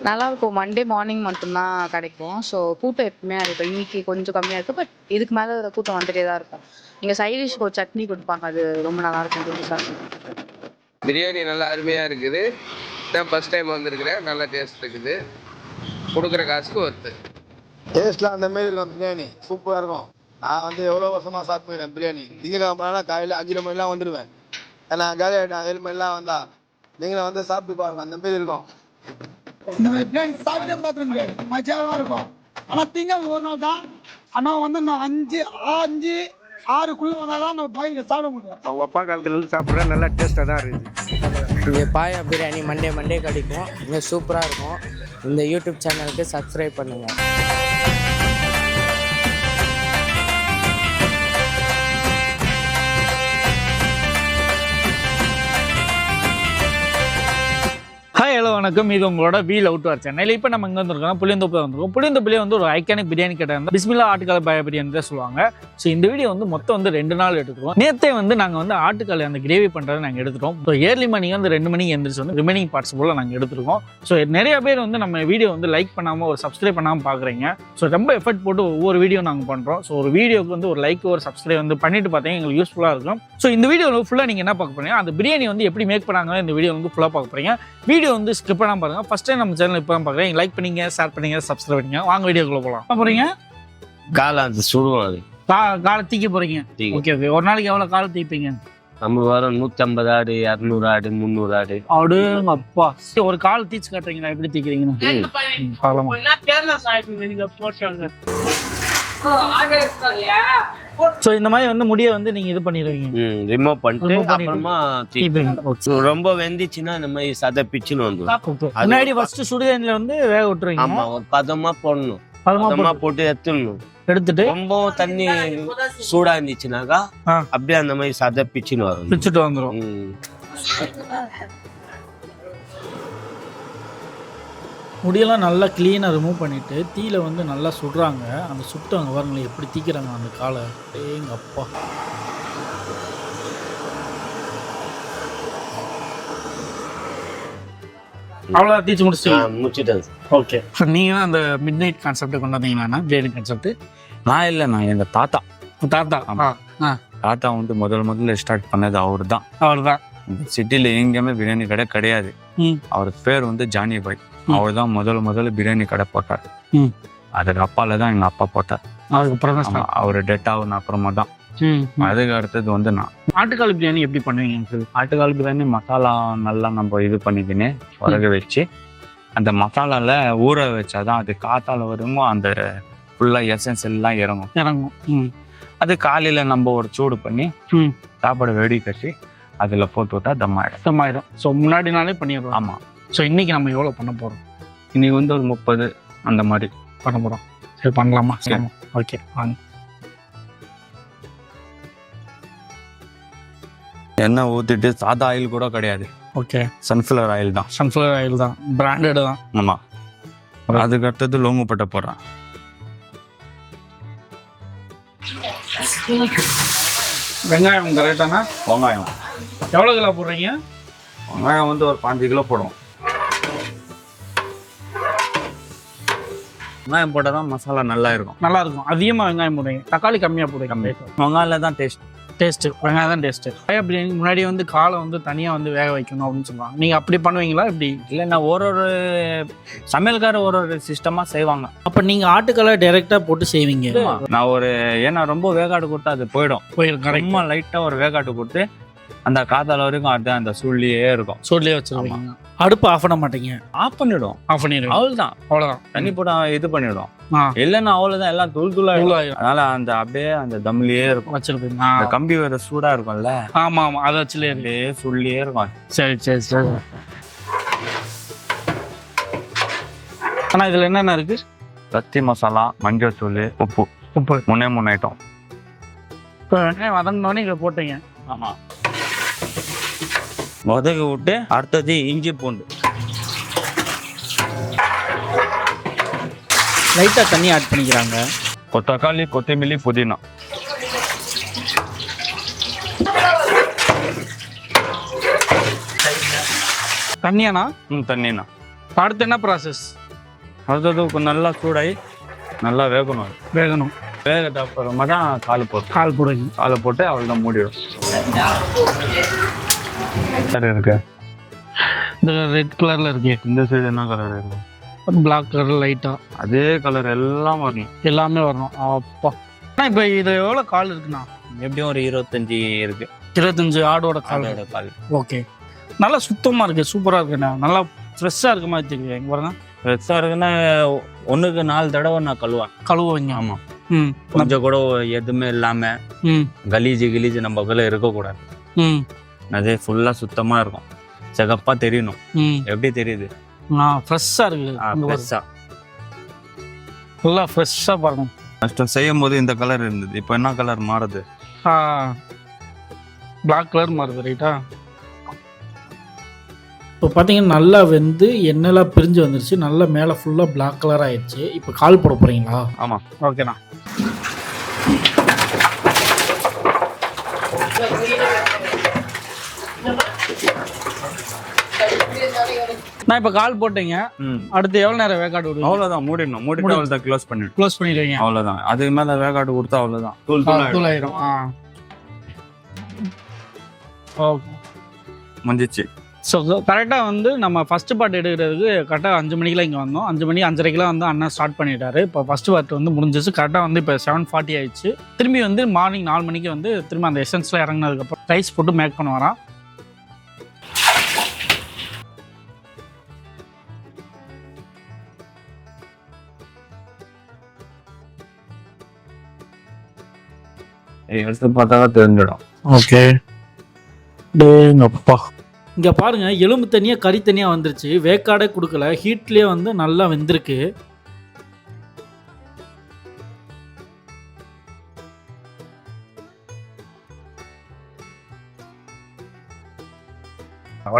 நல்லாயிருக்கும். Monday morning மட்டும்தான் கிடைக்கும். ஸோ கூட்டம் எப்பவுமே இருக்கும். இன்னைக்கு கொஞ்சம் கம்மியாக இருக்குது. பட் இதுக்கு மேலே கூட்டம் வந்துட்டே தான் இருக்கும். நீங்கள் சைட் டிஷ்க்கு ஒரு சட்னி கொடுப்பாங்க. அது ரொம்ப நல்லாயிருக்கும் புதுசாக. பிரியாணி நல்லா அருமையாக இருக்குது. நான் ஃபஸ்ட் டைம் வந்திருக்கிறேன். நல்லா டேஸ்ட் இருக்குது. கொடுக்குற காசுக்கு ஒருத்து. டேஸ்ட்லாம் அந்த மாரி இருக்கும். பிரியாணி சூப்பராக இருக்கும். நான் வந்து எவ்வளோ வருஷமாக சாப்பிட்டுக்கிறேன் பிரியாணி. திங்கக்கிழமை காலையில் 5 மணிலாம் வந்துடுவேன். ஏன்னா காலையில் 7 மணிலாம் வந்தா நீங்களும் வந்து சாப்பிட்டு பாருங்க. அந்த மாரி இருக்கும். இந்த மாதிரி பிரியாணி சாப்பிட்டே பார்த்துருங்க. மஜாவாக இருக்கும். ஆனால் திங்கள் ஒரு நாள் தான். ஆனால் வந்து நான் 6 வந்தால் தான் நம்ம பையன் சாப்பிட முடியும். அவங்க அப்பா காலத்துலேருந்து சாப்பிட்ற நல்லா டேஸ்ட்டாக தான் இருக்குது. இங்கே பாயா பிரியாணி மண்டே கிடைக்கும். இங்கே சூப்பராக இருக்கும். இந்த யூடியூப் சேனலுக்கு சப்ஸ்கிரைப் பண்ணுங்கள். ஹாய் ஹலோ வணக்கம். இது உங்களோட வீல் அவுட் வார் சேனல். இப்போ நம்ம இங்கே வந்துருக்கோம் புளியந்தோப்பில் வந்துருக்கோம். புளியந்தோப்பிலே வந்து ஒரு ஐக்கானிக் பிரியாணி கடை வந்து பிஸ்மில்லா ஆட்டுக்கால பாயா பிரியாணி தான் சொல்லுவாங்க. ஸோ இந்த வீடியோ வந்து மொத்தம் வந்து 2 நாள் எடுத்துக்கிறோம். நேற்றே வந்து நாங்கள் வந்து ஆட்டுக்காலை அந்த கிரேவி பண்ணுறதை நாங்கள் எடுத்துட்டோம். ஸோ ஏர்லி மார்னிங் வந்து 2 மணிக்கு எழுந்திரிச்சு வந்து ரிமைனிங் பார்ட்ஸ் போல் நாங்கள் எடுத்துருக்கோம். ஸோ நிறைய பேர் வந்து நம்ம வீடியோ வந்து லைக் பண்ணாமல் ஒரு சப்ஸ்கிரைப் பண்ணாமல் பார்க்குறீங்க. ஸோ ரொம்ப எஃபர்ட் போட்டு ஒவ்வொரு வீடியோ நாங்கள் பண்ணுறோம். ஸோ ஒரு வீடியோக்கு வந்து ஒரு லைக் ஒரு சப்ஸ்கிரைப் வந்து பண்ணிட்டு பார்த்தீங்கன்னா எங்களுக்கு யூஸ்ஃபுல்லாக இருக்கும். ஸோ இந்த வீடியோவில் ஃபுல்லாக நீங்கள் என்ன பார்க்க போறீங்க, அந்த பிரியாணி வந்து எப்படி மேக் பண்ணாங்க இந்த வீடியோ வந்து ஃபுல்லாக பார்க்க போறீங்க. வீடியோ வந்து ஸ்கிப் பண்ணாமல் பாருங்க. ஃபர்ஸ்ட் டைம் நம்ம சேனல் இப்போ தான் பார்க்குறேன். லைக் பண்ணீங்க, ஷேர் பண்ணீங்க, சப்ஸ்கிரைப் பண்ணீங்க. வாங்க வீடியோக்குள்ள போகலாம். போறீங்க காலை அது சுடுவோம். அது காலை தீக்க போறீங்க. Okay okay. ஒரு நாளைக்கு எவ்வளோ காலை தீப்பீங்க? நம்ம வர 150 ஆடு, 200 ஆடு, 300 ஆடு. அப்படிங்க அப்பா. ஒரு கால் தீச்சு காட்டுறீங்களா? எப்படி தீக்கிறீங்கன்னு பார்க்கலாமா? ஸோ இந்த மாதிரி வந்து முடியை வந்து நீங்க இது பண்ணிடுவீங்க, ரிமூவ் பண்ணிட்டு அப்புறமா ரொம்ப வெந்துச்சுன்னா இந்த மாதிரி சதை பிச்சுன்னு வந்துடும். முன்னாடி ஃபர்ஸ்ட் சுடுதண்ணில வந்து வேக விட்டுருவீங்க. ஆமா, ஒரு பதமா போடணும். பதமா போட்டு எடுத்துட்டு ரொம்ப தண்ணி சூடா இருந்துச்சுனாக்கா அப்படியே அந்த மாதிரி சதை பிச்சுன்னு வரும், பிச்சுட்டு வந்துடும். முடியெல்லாம் நல்லா க்ளீனாக ரிமூவ் பண்ணிவிட்டு தீயில வந்து நல்லா சுடுறாங்க. அந்த சுட்டு அங்கே பாருங்களேன் எப்படி தீக்கிறாங்க அந்த காலை. எங்கள் அப்பா. அவ்வளோ தீச்சு முடிச்சுட்டேன். ஓகே. நீங்கள் தான் அந்த மிட் நைட் கான்செப்டை கொண்டாந்தீங்களாண்ணா, பிரியாணி கான்செப்ட்? நான் இல்லை, நான் எங்கள் தாத்தா. தாத்தா தாத்தா வந்து முதல்ல ஸ்டார்ட் பண்ணது அவர் தான். சிட்டியில் எங்கேயுமே பிரியாணி கடை கிடையாது. அவர் பேர் வந்து ஜானி பாய். அவர் தான் முதல்ல பிரியாணி கடை போட்டார். அதுக்கு அப்பால தான் எங்கள் அப்பா போட்டார். அதுக்கப்புறம் அவர் டெட் ஆகுன அப்புறமா தான். அதுக்கு அடுத்தது வந்து நான். ஆட்டுக்கால் பிரியாணி எப்படி பண்ணுவீங்க? ஆட்டுக்கால் பிரியாணி மசாலா நல்லா நம்ம இது பண்ணிக்கின்னு உரக வச்சு அந்த மசாலால ஊற வச்சாதான் அது காத்தால வருமோ அந்த ஃபுல்லா எசன்ஸ் எல்லாம் இறங்கும். அது காலையில நம்ம ஒரு சூடு பண்ணி சாப்பாடு வெடி கட்டி அதுல போட்டு விட்டா தம்மாயிடும். ஸோ முன்னாடி நாளே பண்ணிடுறோம். ஆமா. ஸோ இன்னைக்கு நம்ம எவ்வளோ பண்ண போறோம்? இன்னைக்கு வந்து ஒரு 30 அந்த மாதிரி பண்ண போறோம். சரி பண்ணலாமா? ஓகே வாங்க. எண்ணெய் ஊற்றிட்டு சாதா ஆயில் கூட கிடையாது. ஓகே. சன்ஃப்ளவர் ஆயில் தான். சன்ஃப்ளவர் ஆயில் தான், பிராண்டட் தான். ஆமா. அதுக்கு அடுத்தது லோங்கு பட்டை போடுறேன். வெங்காயம் கரெக்டானா? வெங்காயம் எவ்வளோ கிலோ போடுறீங்க? வெங்காயம் வந்து ஒரு 5 கிலோ போடுவோம். வெங்காயம் போட்டால் தான் மசாலா நல்லா இருக்கும். அதிகமாக வெங்காயம் போடுறீங்க, தக்காளி கம்மியாக போடுறீங்க? வெங்காயம் தான் டேஸ்ட்டு. வெங்காயம் தான் டேஸ்ட்டு. பாயா பிரியாணி முன்னாடி வந்து காலை வந்து தனியாக வந்து வேக வைக்கணும் அப்படின்னு சொல்லுவாங்க. நீங்கள் அப்படி பண்ணுவீங்களா? இப்படி இல்லை, நான் ஒரு சமையல்காரர் ஒரு சிஸ்டமாக செய்வாங்க. அப்போ நீங்கள் ஆட்டுக்காலை டைரெக்டாக போட்டு செய்வீங்க? நான் ஏன்னா ரொம்ப வேகாடு கொடுத்தா அது போயிடும். ரொம்ப லைட்டாக ஒரு வேகாட்டு கொடுத்து அந்த காத்தால வரைக்கும் அது அந்த சூழ்நிலையே இருக்கும். சூழ்நிலையே வச்சுருவாங்க. அடுப்பு ஆஃப் பண்ண மாட்டீங்க? ஆஃப் பண்ணிவிடும். அவ்வளோதான். தண்ணி போட்டு இது பண்ணிவிடும். இல்லைன்னா அவ்வளோதான், எல்லாம் தூள் அதனால அந்த அப்படியே அந்த தம்லேயே இருக்கும் வச்சிருப்பீங்க. கம்பி வேற சூடா இருக்கும்ல. ஆமா அதை வச்சுலே சொல்லியே இருக்கும். சரி. ஆனா இதுல என்னென்ன இருக்கு? கத்தி மசாலா, மஞ்சள் தூள், உப்பு 3 ஐட்டம். இப்போ வெங்காயம் வதங்கினோடனே இதை போட்டீங்க? ஆமா. வதக்கி விட்டு அடுத்தது இஞ்சி பூண்டு. லைட்டாக தண்ணி ஆட் பண்ணிக்கிறாங்க. தக்காளி, கொத்தமல்லி, புதினா. தண்ணியாண்ணா? தண்ணிண்ணா. அடுத்து என்ன ப்ராசஸ்? அடுத்தது கொஞ்சம் நல்லா சூடாகி நல்லா வேகணும். வேகணும். வேகட்ட அப்புறமா தான் கால் போட்டு போடுங்க. காலை போட்டு அவள் தான் மூடிடும். சரி இருக்கு. இந்த ரெட் கலரில் இருக்கு. இந்த சைடு என்ன கலர் இருக்கு? பிளாக் கலர் லைட்டாக அதே கலர் எல்லாம் வரணும். எல்லாமே வரணும். அப்பா இப்போ இது எவ்வளோ கால் இருக்குண்ணா? எப்படியும் ஒரு 25 இருக்கு. 25 ஆடோட கால். கால். ஓகே. நல்லா சுத்தமாக இருக்குது, சூப்பராக இருக்குண்ணா. நல்லா ஃப்ரெஷ்ஷாக இருக்க மாதிரி தெரியுது. எங்கே பாருங்க, ஃப்ரெஷ்ஷாக இருக்குன்னா 1க்கு 4 தடவை நான் கழுவுவீங்க. ஆமாம். கொஞ்சம் கூட எதுவுமே இல்லாமல் கலீஜு நம்ம கையில் இருக்கக்கூடாது. அதே ஃபுல்லாக சுத்தமாக இருக்கும், சிகப்பாக தெரியணும். எப்படி தெரியுது? ஃப்ரெஷ்ஷாக இருக்குது. ஃப்ரெஷ்ஷாக நல்லா ஃப்ரெஷ்ஷாக பாருங்க. ஃபஸ்ட்டு செய்யும் போது இந்த கலர் இருந்தது, இப்போ என்ன கலர் மாறுது? பிளாக் கலர் மாறுது. ரைட்டா? இப்போ பார்த்தீங்கன்னா நல்லா வெந்து எண்ணெய்லாம் பிரிஞ்சு வந்துருச்சு. நல்லா மேலே ஃபுல்லாக பிளாக் கலர் ஆயிடுச்சு. இப்போ கால் போட போகிறீங்களா? ஆமாம். ஓகேண்ணா. நான் இப்போ கால் போட்டீங்க. அடுத்து எவ்வளோ நேரம் வேக்காடு விடுவோம்? அவ்வளோதான், மூடிடணும். மூடிட்டு அவ்வளோ தான் க்ளோஸ் பண்ணிடுவீங்க. அவ்வளோதான். அதுக்கு மேலே வேக்காடு கொடுத்தா அவ்வளோதான், தூள் ஆயிடும். ஓகே, முடிஞ்சிச்சு. ஸோ கரெக்டாக வந்து நம்ம ஃபஸ்ட்டு பார்ட் எடுக்கிறதுக்கு கரெக்டாக 5 மணிக்கெலாம் இங்கே வந்தோம். 5 மணி 5:30 வந்து அண்ணா ஸ்டார்ட் பண்ணிட்டாரு. இப்போ ஃபஸ்ட்டு பார்ட் வந்து முடிஞ்சிச்சு. கரெக்டாக வந்து இப்போ 7:40 ஆயிடுச்சு. திரும்பி வந்து மார்னிங் 4 மணிக்கு வந்து திரும்ப அந்த எசன்ஸ்லாம் இறங்கினதுக்கப்புறம் ரைஸ் போட்டு மேக் பண்ண வரான். எடுத்து பார்த்தா தெரிஞ்சிடும். ஓகே. டேங்கப்பா, இங்கே பாருங்கள், எலும்பு தனியாக கறி தனியாக வந்துருச்சு. வேக்காடே கொடுக்கல, ஹீட்லேயே வந்து நல்லா வெந்திருக்கு.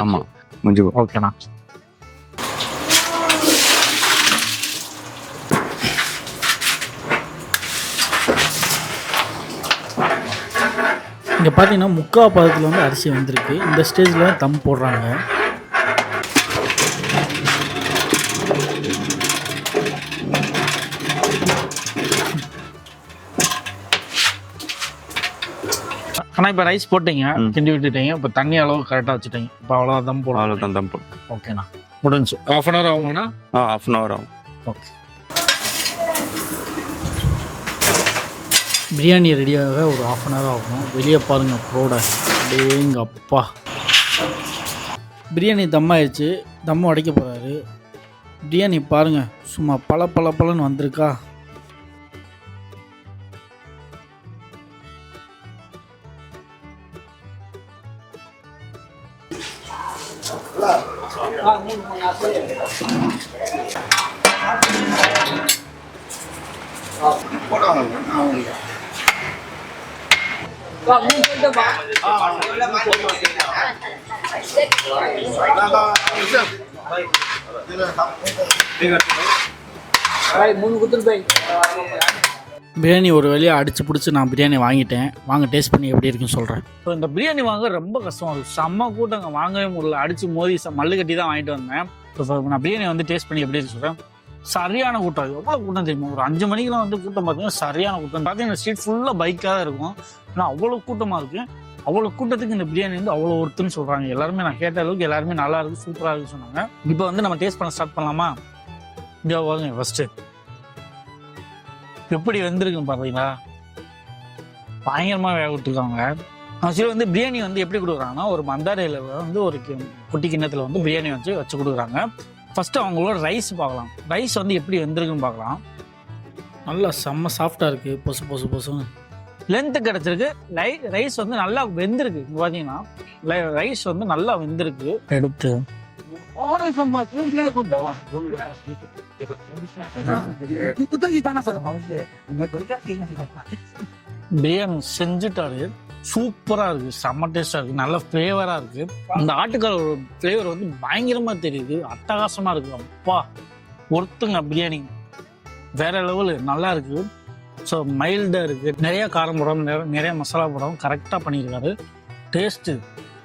ஆமாம், முடிஞ்சு. ஓகேண்ணா. இங்கே பார்த்தீங்கன்னா 3/4 பதத்தில் வந்து அரிசி வந்திருக்கு. இந்த ஸ்டேஜில் தம் போடுறாங்க. ஆனால் இப்போ ரைஸ் போட்டீங்க, கிண்டி விட்டுட்டீங்க. இப்போ தண்ணி அளவு கரெக்டாக வச்சுட்டீங்க. இப்போ அவ்வளோ தம் போடும். அவ்வளோதான், தம் போடும். ஓகேண்ணா, முடிஞ்சு. 1/2 hour ஆகுங்கண்ணா? 1/2 hour ஆகும். ஓகே. பிரியாணி ரெடியாக ஒரு 1/2 hour ஆகும். வெளியே பாருங்கள் ப்ரோட. டேங்க அப்பா, பிரியாணி தம் ஆயிடுச்சு. தம் உடைக்க போகிறாரு. பிரியாணி பாருங்கள், சும்மா பளன்னு வந்திருக்கா. பிரியாணி ஒரு வழியாக அடிச்சு பிடிச்சி நான் பிரியாணி வாங்கிட்டேன். வாங்க டேஸ்ட் பண்ணி எப்படி இருக்குன்னு சொல்கிறேன். ஸோ இந்த பிரியாணி வாங்க ரொம்ப கஷ்டம். அது செம்ம கூட்டங்க, வாங்கவே முடியல. அடித்து மோதி மல்லு கட்டி தான் வாங்கிட்டு வந்தேன். ஸோ நான் பிரியாணி வந்து டேஸ்ட் பண்ணி எப்படி இருக்கு சொல்கிறேன். சரியான கூட்டம். எவ்வளோ கூட்டம் தெரியுமா? ஒரு 5 மணிக்கெலாம் வந்து கூட்டம் பார்த்தீங்கன்னா சரியான கூட்டம். பார்த்தீங்கன்னா ஸ்ட்ரீட் ஃபுல்லாக பைக்காக தான் இருக்கும். ஆனால் அவ்வளோ கூட்டமாக இருக்குது. அவ்வளோ கூட்டத்துக்கு இந்த பிரியாணி வந்து அவ்வளோ ஒருத்துன்னு சொல்கிறாங்க எல்லாருமே. நான் கேட்ட அளவுக்கு எல்லாருமே நல்லா இருக்குது, சூப்பராக இருக்குன்னு சொன்னாங்க. இப்போ வந்து நம்ம டேஸ்ட் பண்ண ஸ்டார்ட் பண்ணலாமா? இங்கே வாங்க. ஃபஸ்ட்டு எப்படி வெந்திருக்குன்னு பார்த்தீங்களா? பயங்கரமாக வேக விட்டுருக்காங்க. ஆக்சுவலி வந்து பிரியாணி வந்து எப்படி கொடுக்குறாங்கன்னா, ஒரு மந்தாரையில் வந்து ஒரு குட்டி கிண்ணத்தில் வந்து பிரியாணி வச்சு கொடுக்குறாங்க. ஃபஸ்ட்டு அவங்களோட ரைஸ் பார்க்கலாம். ரைஸ் வந்து எப்படி வெந்திருக்குன்னு பார்க்கலாம். நல்லா செம்ம சாஃப்டாக இருக்குது, பொசுன்னு லென்த்து கிடச்சிருக்கு. ரைஸ் வந்து நல்லா வெந்திருக்கு. பார்த்தீங்கன்னா ரைஸ் வந்து நல்லா வெந்திருக்கு. எடுத்து பிரியாணி செஞ்சுட்டாரு. சூப்பராக இருக்குது, செம்ம டேஸ்டாக இருக்குது, நல்ல ஃப்ளேவராக இருக்குது. அந்த ஆட்டுக்கார ஃப்ளேவர் வந்து பயங்கரமாக தெரியுது, அட்டகாசமாக இருக்குது. அப்பா ஒருத்துங்க பிரியாணி வேற லெவலு, நல்லா இருக்குது. ஸோ மைல்டாக இருக்குது, நிறைய காரம் போடாமல் நிறைய மசாலா போடாமல் கரெக்டாக பண்ணியிருக்காரு. டேஸ்ட்டு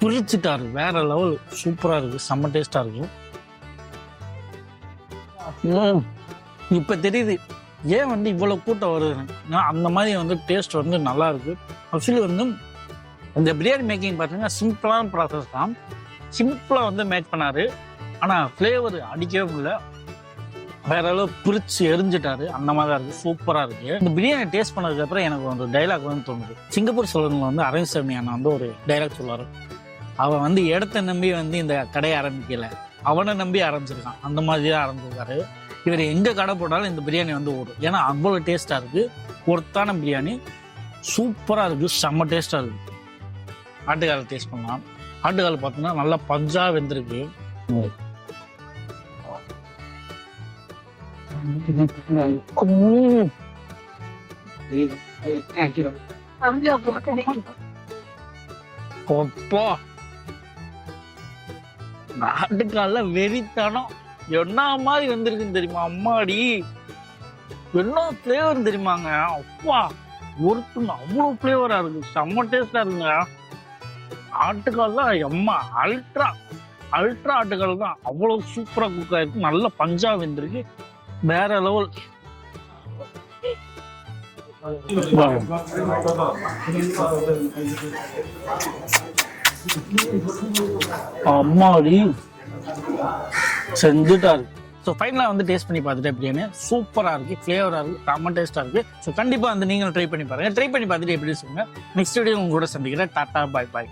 பிரிச்சுட்டாரு, வேற லெவல், சூப்பராக இருக்குது, செம்ம டேஸ்ட்டாக இருக்குது. இப்போ தெரியுது ஏன் வந்து இவ்வளோ கூட்டம் வருதுன்னு. அந்த மாதிரி வந்து டேஸ்ட் வந்து நல்லா இருக்கு. ஆக்சுவலி வந்து இந்த பிரியாணி மேக்கிங் பார்த்தீங்கன்னா சிம்பிளான ப்ராசஸ் தான். சிம்பிளாக வந்து மேக் பண்ணாரு. ஆனால் ஃப்ளேவர் அடிக்கவே முடியல. வேற அளவு பிரிச்சு எரிஞ்சிட்டாரு. அந்த மாதிரி தான் இருக்கு. சூப்பராக இருக்கு. இந்த பிரியாணி டேஸ்ட் பண்ணதுக்கப்புறம் எனக்கு ஒரு டைலாக் வந்து தோணுது. சிங்கப்பூர் சொல்லணும்ல வந்து அரவிந்த் சாமி அண்ணா வந்து ஒரு டைலாக் சொல்லுவார். அவன் வந்து இடத்த நம்பி வந்து இந்த கடையை ஆரம்பிக்கல, அவனை நம்பி ஆரம்பிச்சிருக்கான். அந்த மாதிரி தான் ஆரம்பிச்சிருக்காரு. இவர் எங்கே கடை போட்டாலும் இந்த பிரியாணி வந்து ஓடும். ஏன்னா அவ்வளோ டேஸ்ட்டாக இருக்குது. ஒருத்தான பிரியாணி சூப்பராக இருக்குது. செம்ம டேஸ்ட்டாக இருக்குது. ஆட்டுக்கால் டேஸ்ட் பண்ணலாம். ஆட்டுக்கால் பார்த்தோன்னா நல்லா பஞ்சாக வெந்திருக்கு. ஆட்டுக்கால வெறித்தனம் என்ன மாதிரி வந்திருக்குன்னு தெரியுமா? அம்மாடி என்ன ஃப்ளேவர் தெரியுமாங்க? அப்பா ஒருத்தங்க அவ்வளோ ஃப்ளேவரா இருக்கு. செம்ம டேஸ்டா இருக்குங்க. ஆட்டுக்கால் தான் அம்மா அல்ட்ரா ஆட்டுக்கால் தான். அவ்வளோ சூப்பரா குக் ஆயிருக்கு. நல்ல பஞ்சா வெந்திருக்கு. வேற லெவல். அம்மாடி செஞ்சுட்டாரு. ஸோ ஃபைனலாக வந்து டேஸ்ட் பண்ணி பார்த்துட்டு எப்படின்னு சூப்பராக இருக்குது. ஃப்ளேவராக இருக்குது. செம்ம டேஸ்ட்டாக இருக்குது. ஸோ கண்டிப்பாக வந்து நீங்களும் ட்ரை பண்ணி பாருங்கள். ட்ரை பண்ணி பார்த்துட்டு எப்படி சொல்லுங்கள். நெக்ஸ்ட் வீடியோ உங்க கூட சந்திக்கிறேன். டாட்டா பாய் பாய்.